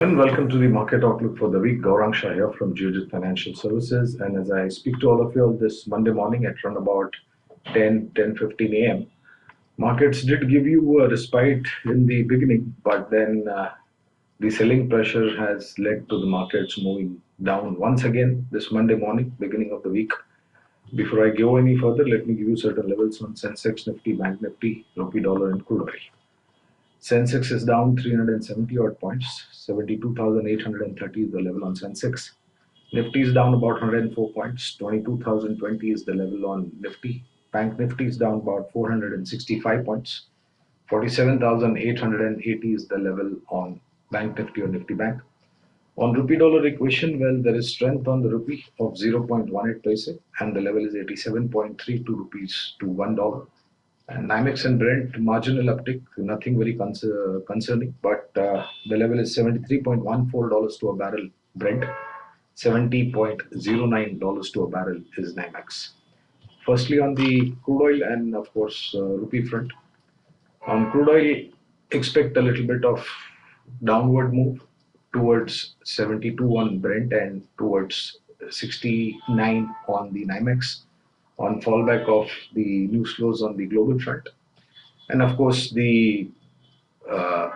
And welcome to the market outlook for the week. Gaurang Shah here from Geojit Financial Services. And as I speak to all of you this Monday morning at around about 10:15 a.m., markets did give you a respite in the beginning, but then the selling pressure has led to the markets moving down once again this Monday morning, beginning of the week. Before I go any further, let me give you certain levels on Sensex, Nifty, Bank Nifty, Rupee Dollar, and crude oil. Sensex is down 370 odd points. 72,830 is the level on Sensex. Nifty is down about 104 points. 22,020 is the level on Nifty. Bank Nifty is down about 465 points. 47,880 is the level on Bank Nifty or Nifty Bank. On rupee dollar equation, well, there is strength on the rupee of 0.18 paise and the level is 87.32 rupees to $1. And NYMEX and Brent marginal uptick, nothing very concerning, but the level is $73.14 to a barrel Brent, $70.09 to a barrel is NYMEX. Firstly, on the crude oil and of course rupee front, on crude oil, expect a little bit of downward move towards 72 on Brent and towards 69 on the NYMEX on fallback of the news flows on the global front. And of course, the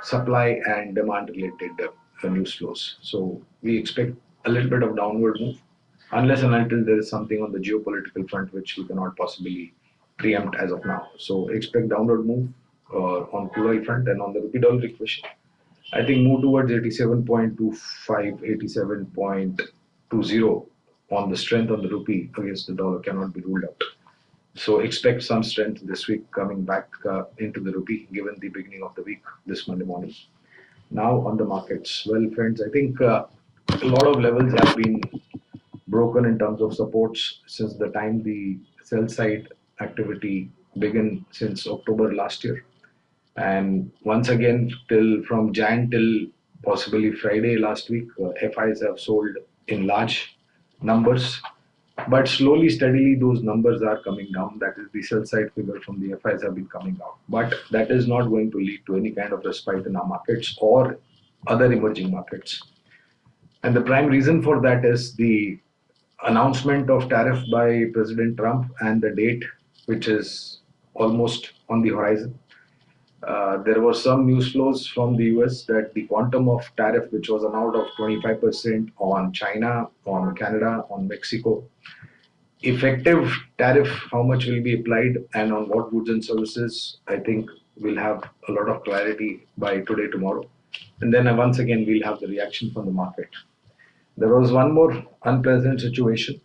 supply and demand related news flows. So we expect a little bit of downward move unless and until there is something on the geopolitical front which we cannot possibly preempt as of now. So expect downward move on crude oil front and on the rupee dollar equation. I think move towards 87.25, 87.20 on the strength on the rupee against the dollar cannot be ruled out. So expect some strength this week coming back into the rupee given the beginning of the week this Monday morning. Now on the markets. Well, friends, I think a lot of levels have been broken in terms of supports since the time the sell side activity began since October last year. And once again, till from Jan till possibly Friday last week, FIs have sold in large numbers. But slowly, steadily, those numbers are coming down. That is the sell side figure from the FIs have been coming out. But that is not going to lead to any kind of respite in our markets or other emerging markets. And the prime reason for that is the announcement of tariff by President Trump and the date, which is almost on the horizon. There were some news flows from the US that the quantum of tariff, which was announced of 25% on China, on Canada, on Mexico, effective tariff, how much will be applied and on what goods and services, I think we'll have a lot of clarity by today, tomorrow. And then once again, we'll have the reaction from the market. There was one more unpleasant situation,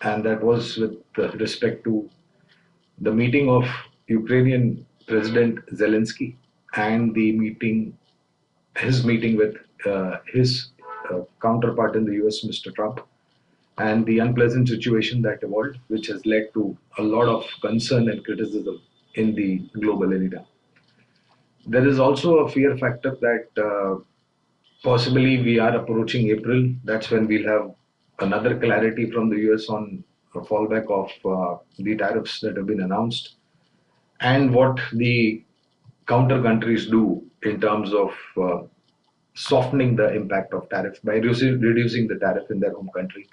and that was with respect to the meeting of Ukrainian President Zelensky and the meeting, his meeting with his counterpart in the US, Mr. Trump, and the unpleasant situation that evolved, which has led to a lot of concern and criticism in the global arena. There is also a fear factor that possibly we are approaching April. That's when we'll have another clarity from the US on a fallback of the tariffs that have been announced and what the counter countries do in terms of softening the impact of tariff by reducing the tariff in their home country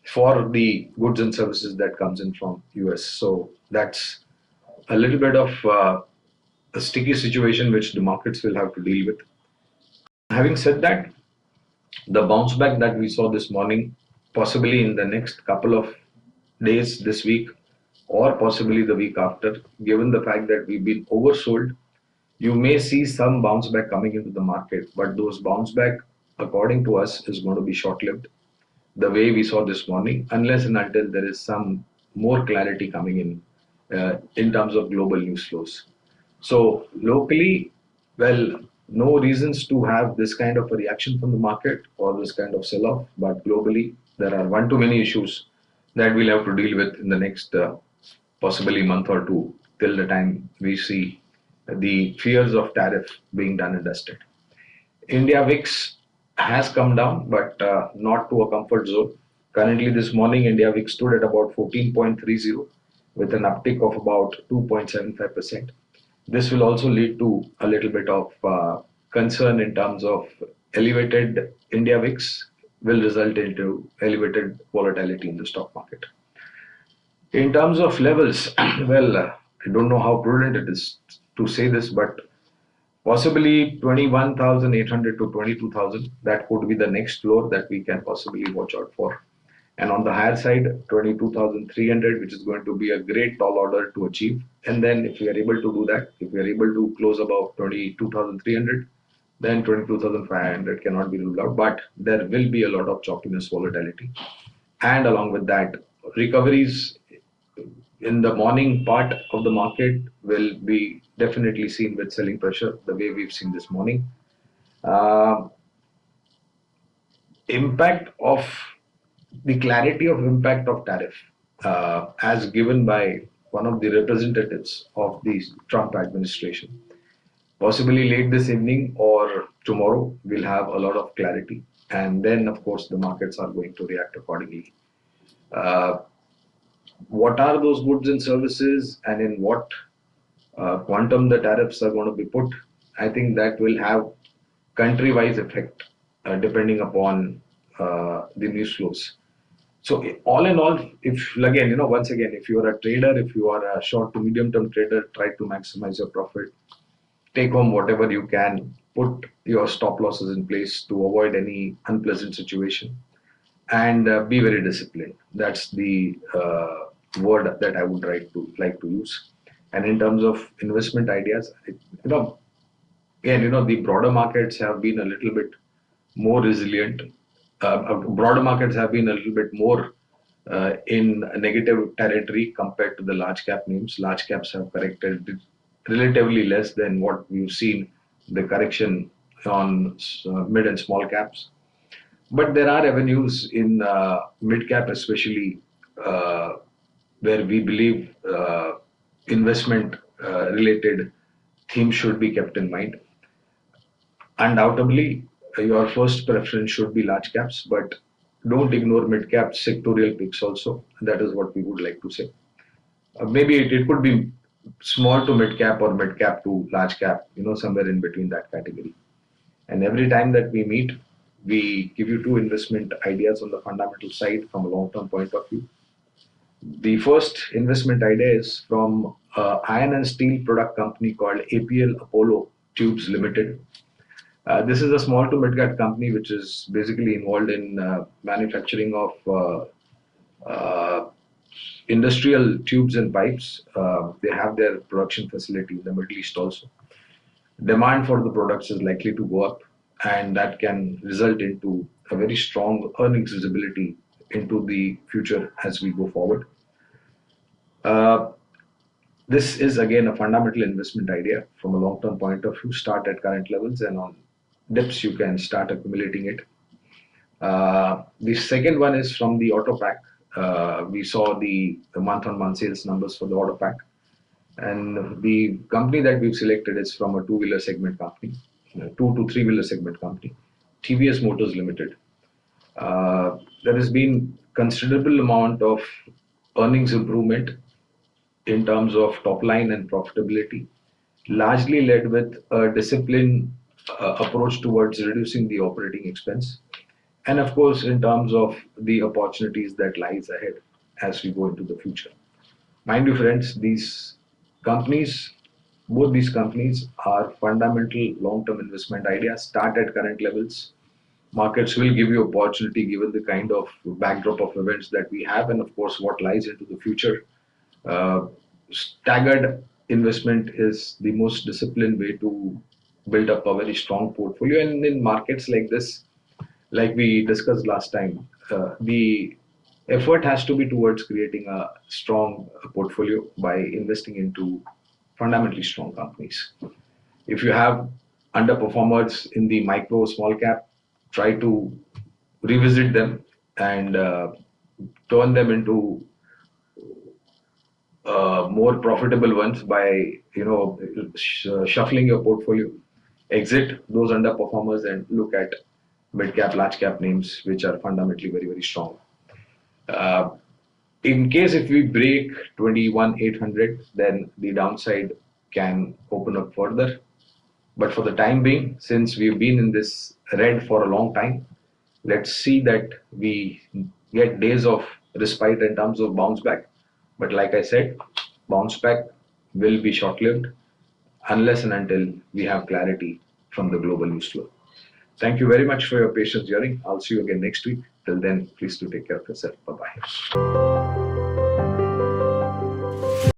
for the goods and services that comes in from US. So that's a little bit of a sticky situation which the markets will have to deal with. Having said that, the bounce back that we saw this morning, possibly in the next couple of days this week, or possibly the week after, given the fact that we've been oversold, you may see some bounce back coming into the market. But those bounce back, according to us, is going to be short lived, the way we saw this morning, unless and until there is some more clarity coming in terms of global news flows. So locally, well, no reasons to have this kind of a reaction from the market or this kind of sell-off, but globally, there are one too many issues that we'll have to deal with in the next possibly month or two till the time we see the fears of tariff being done and dusted. India VIX has come down, but not to a comfort zone. Currently, this morning, India VIX stood at about 14.30 with an uptick of about 2.75%. This will also lead to a little bit of concern in terms of elevated India VIX will result into elevated volatility in the stock market. In terms of levels, well, I don't know how prudent it is to say this, but possibly 21,800 to 22,000. That could be the next floor that we can possibly watch out for. And on the higher side, 22,300, which is going to be a great tall order to achieve. And then if we are able to do that, if we are able to close above 22,300, then 22,500 cannot be ruled out. But there will be a lot of choppiness, volatility. And along with that, recoveries in the morning part of the market will be definitely seen with selling pressure, the way we've seen this morning. Uh, Impact of the clarity of impact of tariff, as given by one of the representatives of the Trump administration. Possibly late this evening or tomorrow, we'll have a lot of clarity. And then, of course, the markets are going to react accordingly. Uh, what are those goods and services and in what quantum the tariffs are going to be put? I think that will have country-wise effect depending upon the news flows. So all in all, if again, once again, if you are a trader, if you are a short to medium term trader, try to maximize your profit. Take home whatever you can. Put your stop losses in place to avoid any unpleasant situation, and be very disciplined. That's the word that I would like to use. And in terms of investment ideas, again, the broader markets have been a little bit more resilient. Broader markets have been a little bit more in a negative territory compared to the large cap names. Large caps have corrected relatively less than what we've seen the correction on mid and small caps. But there are avenues in mid cap, especially uh, where we believe investment related themes should be kept in mind. Undoubtedly, your first preference should be large caps, but don't ignore mid cap sectorial picks also. That is what we would like to say. Maybe it could be small to mid cap or mid cap to large cap, somewhere in between that category. And every time that we meet, we give you two investment ideas on the fundamental side from a long term point of view. The first investment idea is from iron and steel product company called APL Apollo Tubes Limited. This is a small to mid cap company which is basically involved in manufacturing of industrial tubes and pipes. They have their production facility in the Middle East also. Demand for the products is likely to go up, and that can result into a very strong earnings visibility into the future as we go forward. Uh, this is again a fundamental investment idea from a long-term point of view. Start at current levels, and on dips you can start accumulating it. The second one is from the Auto Pack. We saw the month-on-month sales numbers for the Auto Pack, and the company that we've selected is from a two-wheeler segment company, two to three-wheeler segment company, TVS Motors Limited. There has been considerable amount of earnings improvement in terms of top line and profitability, largely led with a disciplined approach towards reducing the operating expense, and of course in terms of the opportunities that lies ahead as we go into the future. Mind you, friends, companies, both these companies are fundamental long-term investment ideas. Start at current levels. Markets will give you opportunity given the kind of backdrop of events that we have, and of course what lies into the future. Staggered investment is the most disciplined way to build up a very strong portfolio. And in markets like this, like we discussed last time, the effort has to be towards creating a strong portfolio by investing into fundamentally strong companies. If you have underperformers in the micro small cap, try to revisit them and turn them into more profitable ones by shuffling your portfolio. Exit those underperformers and look at mid cap, large cap names which are fundamentally very very strong. Uh, in case if we break 21,800, then the downside can open up further. But for the time being, since we've been in this red for a long time, let's see that we get days of respite in terms of bounce back. But like I said, bounce back will be short lived unless and until we have clarity from the global news flow. Thank you very much for your patience hearing. I'll see you again next week. Till then, please do take care of yourself. Bye bye.